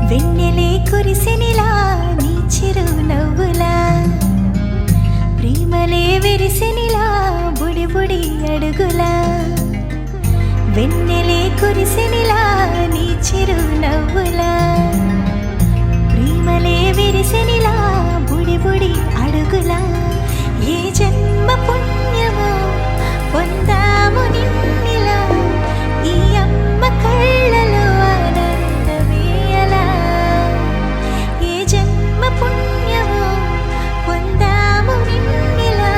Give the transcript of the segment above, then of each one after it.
వెన్నెలే కురిసెనిలా నీ చిరు నవ్వులా ప్రేమలే విరిసెనిలా బుడి బుడి అడుగులా వెన్నెలే కురిసెనిలా నీ చిరు నవ్వులా ప్రేమలే విరిసెనిలా బుడి బుడి అడుగులా ఏ జన్మ పుణ్యమో పొందాము నిన్నిలా ఈ అమ్మ కళ్ళలో పుణ్యమో పొందాము నిన్నిలా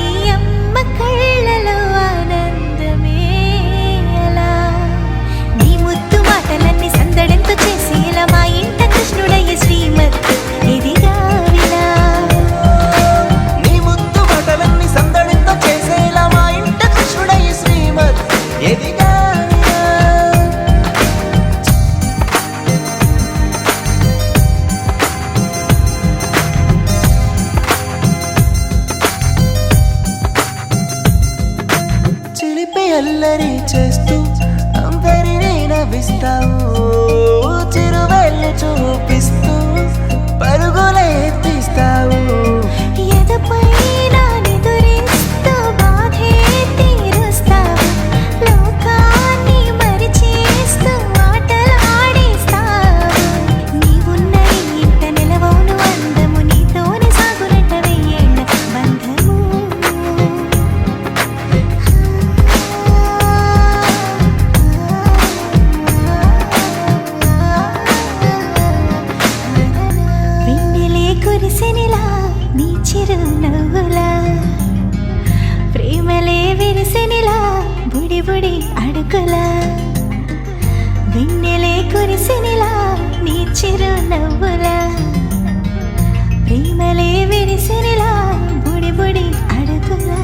ఈ అమ్మ కళ్ళలో ఆనందమే అలా నీ ముద్దు మాటలన్నీ సందడంతో చేసి ఇలా మా ఇంట కృష్ణుడయ్య శ్రీమత్ ఎదిగా వినా నీ ముద్దు మాటలన్నీ సందడంతో చేసేలా మా ఇంట కృష్ణుడయ్య శ్రీమత్ ఎదిగా అల్లరి చేస్తూ అందరినీ నవ్విస్తావు చిరువెళ్ళు చూపిస్తూ పరుగులే ఎత్తిస్తావు ఎదపైన నిదురిస్తూ బాధే తీరుస్తావు లోకాన్ని మరిచేస్తూ ఆటలు ఆడిస్తావు నీవున్న ఇంట నిలవవును అందము నీతోనే సాగునట్ట వెయ్యేళ్ళ బంధము కురిసెనిలా నీ చిరు నవ్వులా ప్రేమలే విరిసెనిలా బుడి బుడి అడుగులా వెన్నెలే కురిసెనిలా నీ చిరు నవ్వులా ప్రేమలే విరిసెనిలా బుడి బుడి అడుగులా